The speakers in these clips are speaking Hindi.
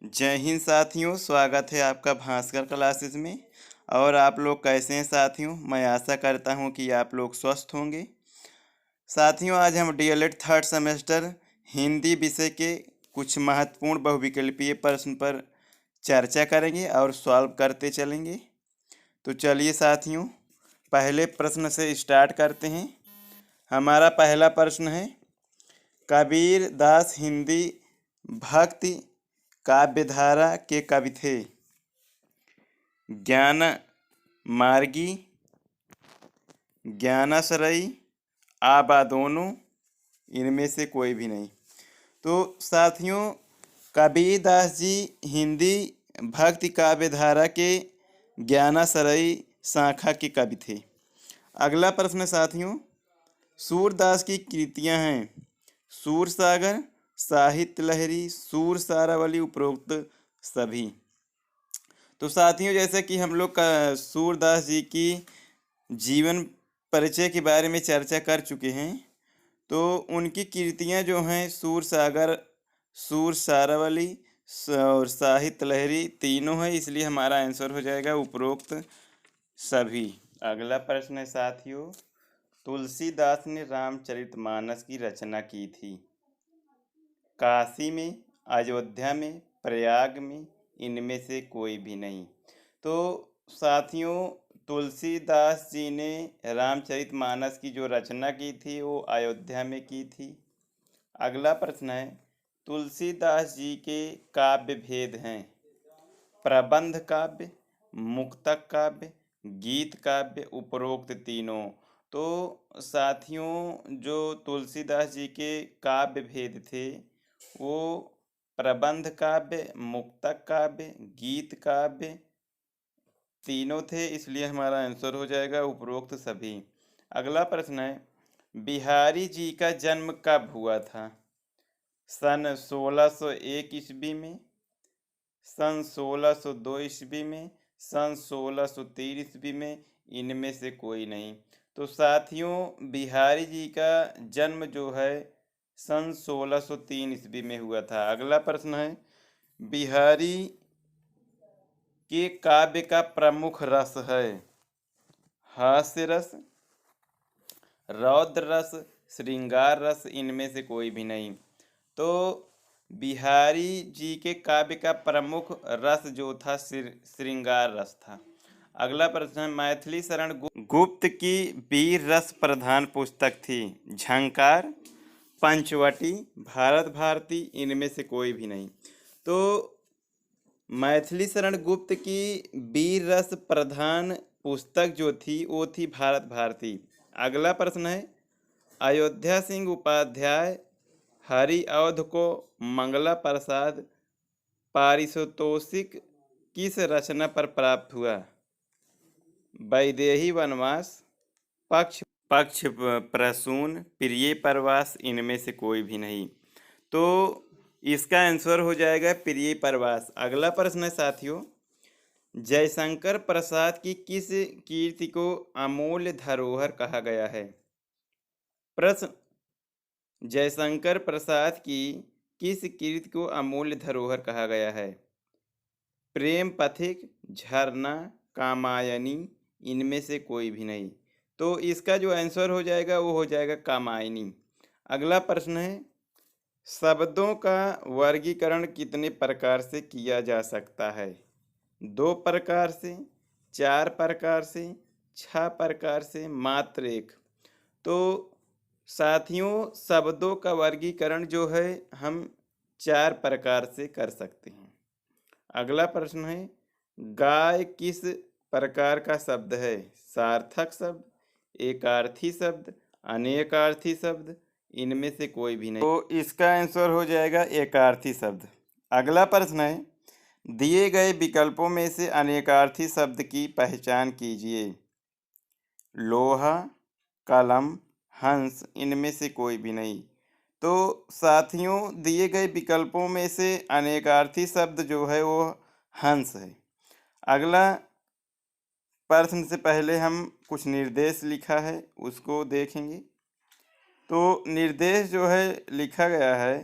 जय हिंद साथियों, स्वागत है आपका भास्कर क्लासेस में। और आप लोग कैसे हैं साथियों? मैं आशा करता हूं कि आप लोग स्वस्थ होंगे। साथियों, आज हम डीएलएड थर्ड सेमेस्टर हिंदी विषय के कुछ महत्वपूर्ण बहुविकल्पीय प्रश्न पर चर्चा करेंगे और सॉल्व करते चलेंगे। तो चलिए साथियों, पहले प्रश्न से स्टार्ट करते हैं। हमारा पहला प्रश्न है, कबीर दास हिंदी भक्ति काव्यधारा के कवि थे। ज्ञान मार्गी, ज्ञानाश्रयी, आबा दोनों, इनमें से कोई भी नहीं। तो साथियों, कबीरदास जी हिंदी भक्ति काव्यधारा के ज्ञानाश्रयी शाखा के कवि थे। अगला प्रश्न साथियों, सूरदास की कृतियां हैं सूरसागर, साहित्य लहरी, सूर सारावली, उपरोक्त सभी। तो साथियों, जैसे कि हम लोग का सूरदास जी की जीवन परिचय के बारे में चर्चा कर चुके हैं, तो उनकी कृतियां जो हैं सूरसागर, सूर सारावली और साहित्य लहरी तीनों हैं, इसलिए हमारा आंसर हो जाएगा उपरोक्त सभी। अगला प्रश्न है साथियों, तुलसीदास ने रामचरितमानस की रचना की थी। काशी में, अयोध्या में, प्रयाग में, इनमें से कोई भी नहीं। तो साथियों, तुलसीदास जी ने रामचरितमानस की जो रचना की थी वो अयोध्या में की थी। अगला प्रश्न है, तुलसीदास जी के काव्य भेद हैं प्रबंध काव्य, मुक्तक काव्य, गीत काव्य, उपरोक्त तीनों। तो साथियों, जो तुलसीदास जी के काव्य भेद थे वो प्रबंध काव्य, मुक्तक काव्य, गीत काव्य तीनों थे, इसलिए हमारा आंसर हो जाएगा उपरोक्त सभी। अगला प्रश्न है, बिहारी जी का जन्म कब हुआ था? सन 1601 ईस्वी में, सन 1602 ईस्वी में, सन 1603 ईस्वी में, इनमें से कोई नहीं। तो साथियों, बिहारी जी का जन्म जो है सन 1603 ईस्वी में हुआ था। अगला प्रश्न है, बिहारी के काव्य का प्रमुख रस है हास्य रस, रौद्र रस, श्रृंगार रस, इनमें से कोई भी नहीं। तो बिहारी जी के काव्य का प्रमुख रस जो था श्रृंगार रस था। अगला प्रश्न है, मैथिली शरण गुप्त की वीर रस प्रधान पुस्तक थी। झंकार, पंचवटी, भारत भारती, इनमें से कोई भी नहीं। तो मैथिली शरण गुप्त की वीर रस प्रधान पुस्तक जो थी वो थी भारत भारती। अगला प्रश्न है, अयोध्या सिंह उपाध्याय हरि अवध को मंगला प्रसाद पारितोषिक किस रचना पर प्राप्त हुआ? वैदेही वनवास, पक्ष पक्ष प्रसून, प्रिय प्रवास, इनमें से कोई भी नहीं। तो इसका आंसर हो जाएगा प्रिय प्रवास। अगला प्रश्न है साथियों, जयशंकर प्रसाद की किस कीर्ति को अमूल्य धरोहर कहा गया है? प्रश्न, जयशंकर प्रसाद की किस कीर्ति को अमूल्य धरोहर कहा गया है? प्रेम पथिक, झरना, कामायनी, इनमें से कोई भी नहीं। तो इसका जो आंसर हो जाएगा वो हो जाएगा कामायनी। अगला प्रश्न है, शब्दों का वर्गीकरण कितने प्रकार से किया जा सकता है? 2 प्रकार से, 4 प्रकार से, 6 प्रकार से, मात्र 1। तो साथियों, शब्दों का वर्गीकरण जो है हम 4 प्रकार से कर सकते हैं। अगला प्रश्न है, गाय किस प्रकार का शब्द है? सार्थक शब्द, एकार्थी शब्द, अनेकार्थी शब्द, इनमें से कोई भी नहीं। तो इसका आंसर हो जाएगा एकार्थी शब्द। अगला प्रश्न है, दिए गए विकल्पों में से अनेकार्थी शब्द की पहचान कीजिए। लोहा, कलम, हंस, इनमें से कोई भी नहीं। तो साथियों, दिए गए विकल्पों में से अनेकार्थी शब्द जो है वो हंस है। अगला प्रश्न से पहले हम कुछ निर्देश लिखा है उसको देखेंगे। तो निर्देश जो है लिखा गया है,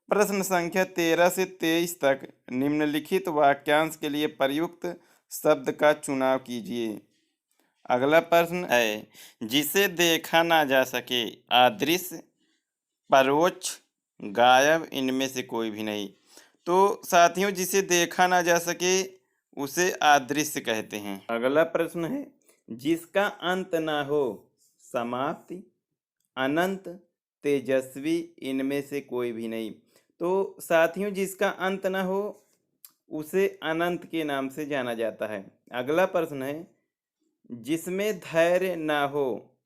प्रश्न संख्या 13 से 23 तक निम्नलिखित वाक्यांश के लिए प्रयुक्त शब्द का चुनाव कीजिए। अगला प्रश्न है, जिसे देखा ना जा सके, अदृश्य, परोक्ष, गायब, इनमें से कोई भी नहीं। तो साथियों, जिसे देखा ना जा सके उसे अदृश्य कहते हैं। अगला प्रश्न है, जिसका अंत ना हो, समाप्ति, अनंत, तेजस्वी, इनमें से कोई भी नहीं। तो साथियों, जिसका अंत ना हो उसे अनंत के नाम से जाना जाता है। अगला प्रश्न है, जिसमें धैर्य ना हो,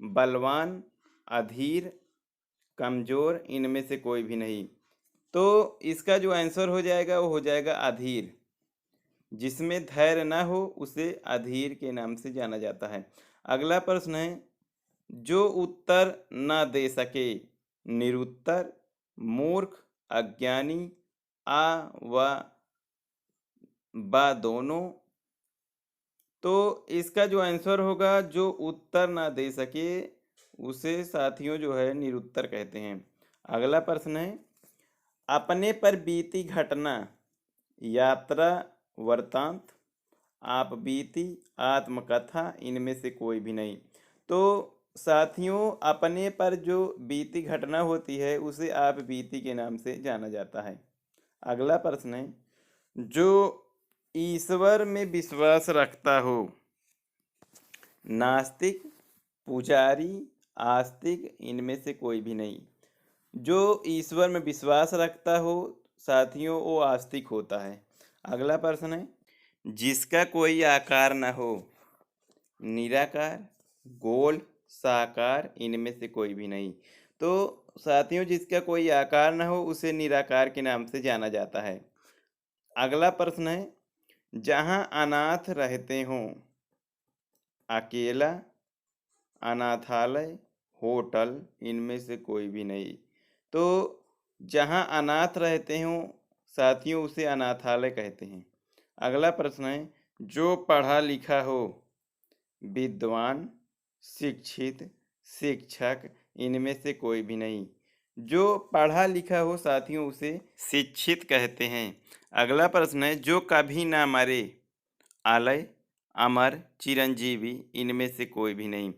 बलवान, अधीर, कमजोर, इनमें से कोई भी नहीं। तो इसका जो आंसर हो जाएगा वो हो जाएगा अधीर। जिसमें धैर्य ना हो उसे अधीर के नाम से जाना जाता है। अगला प्रश्न है, जो उत्तर न दे सके, निरुत्तर, मूर्ख, अज्ञानी, आ व बा दोनों। तो इसका जो आंसर होगा, जो उत्तर ना दे सके उसे साथियों जो है निरुत्तर कहते हैं। अगला प्रश्न है, अपने पर बीती घटना, यात्रा, वृतांत, आप बीती, आत्मकथा, इनमें से कोई भी नहीं। तो साथियों, अपने पर जो बीती घटना होती है उसे आप बीती के नाम से जाना जाता है। अगला प्रश्न है, जो ईश्वर में विश्वास रखता हो, नास्तिक, पुजारी, आस्तिक, इनमें से कोई भी नहीं। जो ईश्वर में विश्वास रखता हो साथियों वो आस्तिक होता है। अगला प्रश्न है, जिसका कोई आकार न हो, निराकार, गोल, साकार, इनमें से कोई भी नहीं। तो साथियों, जिसका कोई आकार न हो उसे निराकार के नाम से जाना जाता है। अगला प्रश्न है, जहाँ अनाथ रहते हों, अकेला, अनाथालय, होटल, इनमें से कोई भी नहीं। तो जहाँ अनाथ रहते हों साथियों उसे अनाथालय कहते हैं। अगला प्रश्न है, जो पढ़ा लिखा हो, विद्वान, शिक्षित, शिक्षक, इनमें से कोई भी नहीं। जो पढ़ा लिखा हो साथियों उसे शिक्षित कहते हैं। अगला प्रश्न है, जो कभी ना मरे, आलय, अमर, चिरंजीवी, इनमें से कोई भी नहीं।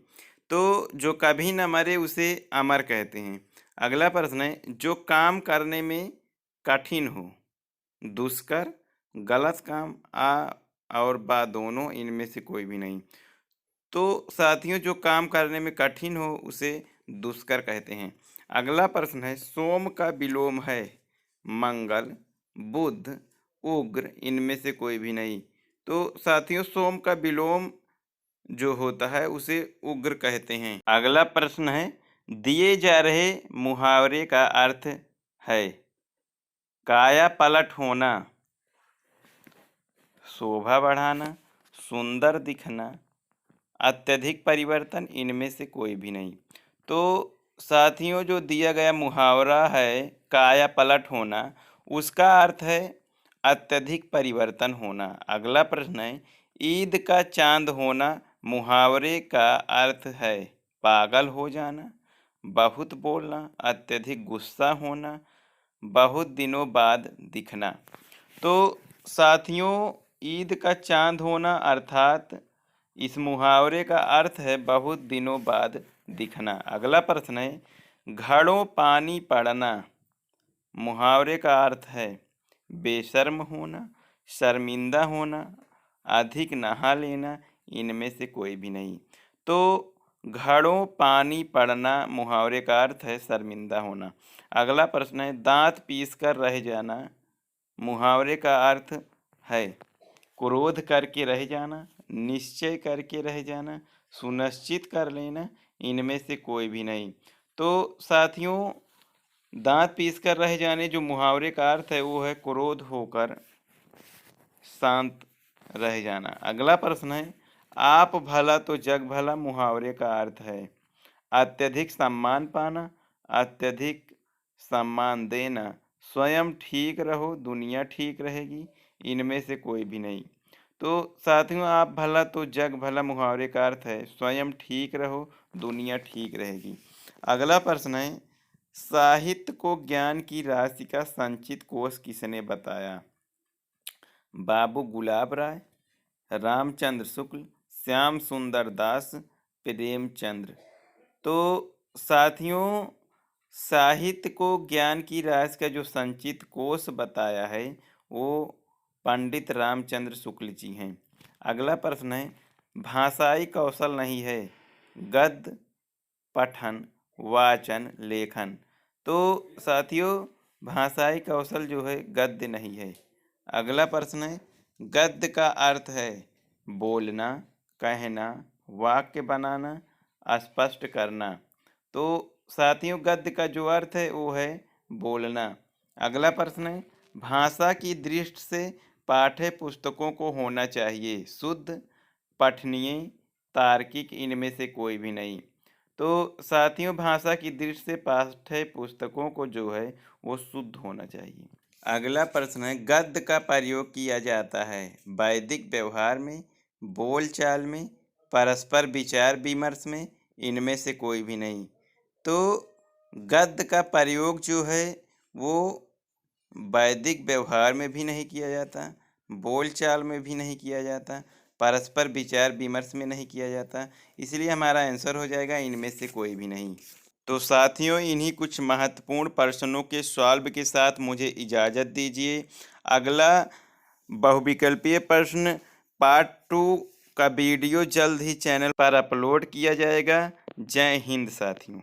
तो जो कभी न मरे उसे अमर कहते हैं। अगला प्रश्न है, जो काम करने में कठिन हो, दुष्कर, गलत काम, आ और बा दोनों, इनमें से कोई भी नहीं। तो साथियों, जो काम करने में कठिन हो उसे दुष्कर कहते हैं। अगला प्रश्न है, सोम का विलोम है, मंगल, बुध, उग्र, इनमें से कोई भी नहीं। तो साथियों, सोम का विलोम जो होता है उसे उग्र कहते हैं। अगला प्रश्न है, दिए जा रहे मुहावरे का अर्थ है, काया पलट होना, शोभा बढ़ाना, सुंदर दिखना, अत्यधिक परिवर्तन, इनमें से कोई भी नहीं। तो साथियों, जो दिया गया मुहावरा है काया पलट होना, उसका अर्थ है अत्यधिक परिवर्तन होना। अगला प्रश्न है, ईद का चांद होना, मुहावरे का अर्थ है पागल हो जाना, बहुत बोलना, अत्यधिक गुस्सा होना, बहुत दिनों बाद दिखना। तो साथियों, ईद का चांद होना अर्थात इस मुहावरे का अर्थ है बहुत दिनों बाद दिखना। अगला प्रश्न है, घड़ों पानी पड़ना, मुहावरे का अर्थ है बेशर्म होना, शर्मिंदा होना, अधिक नहा लेना, इनमें से कोई भी नहीं। तो घड़ों पानी पड़ना मुहावरे का अर्थ है शर्मिंदा होना। अगला प्रश्न है, दांत पीस कर रह जाना, मुहावरे का अर्थ है क्रोध करके रह जाना, निश्चय करके रह जाना, सुनिश्चित कर लेना, इनमें से कोई भी नहीं। तो साथियों, दांत पीस कर रह जाने जो मुहावरे का अर्थ है वो है क्रोध होकर शांत रह जाना। अगला प्रश्न है, आप भला तो जग भला, मुहावरे का अर्थ है अत्यधिक सम्मान पाना, अत्यधिक सम्मान देना, स्वयं ठीक रहो दुनिया ठीक रहेगी, इनमें से कोई भी नहीं। तो साथियों, आप भला तो जग भला मुहावरे का अर्थ है स्वयं ठीक रहो दुनिया ठीक रहेगी। अगला प्रश्न है, साहित्य को ज्ञान की राशि का संचित कोष किसने बताया? बाबू गुलाब राय, रामचंद्र शुक्ल, श्याम सुंदर दास, प्रेमचंद्र। तो साथियों, साहित्य को ज्ञान की राशि का जो संचित कोष बताया है वो पंडित रामचंद्र शुक्ल जी हैं। अगला प्रश्न है, भाषाई कौशल नहीं है, गद्य, पठन, वाचन, लेखन। तो साथियों, भाषाई कौशल जो है गद्य नहीं है। अगला प्रश्न है, गद्य का अर्थ है बोलना, कहना, वाक्य बनाना, स्पष्ट करना। तो साथियों, गद्य का जो अर्थ है वो है बोलना। अगला प्रश्न है, भाषा की दृष्टि से पाठ्य पुस्तकों को होना चाहिए शुद्ध, पठनीय, तार्किक, इनमें से कोई भी नहीं। तो साथियों, भाषा की दृष्टि से पाठ्य पुस्तकों को जो है वो शुद्ध होना चाहिए। अगला प्रश्न है, गद्य का प्रयोग किया जाता है वैदिक व्यवहार में, बोलचाल में, परस्पर विचार विमर्श में, इनमें से कोई भी नहीं। तो गद्य का प्रयोग जो है वो वैदिक व्यवहार में भी नहीं किया जाता, बोलचाल में भी नहीं किया जाता, परस्पर विचार विमर्श में नहीं किया जाता। इसलिए हमारा आंसर हो जाएगा इनमें से कोई भी नहीं। तो साथियों, इन्हीं कुछ महत्वपूर्ण प्रश्नों के सॉल्व के साथ मुझे इजाज़त दीजिए। अगला बहुविकल्पीय प्रश्न पार्ट 2 का वीडियो जल्द ही चैनल पर अपलोड किया जाएगा। जय हिंद साथियों।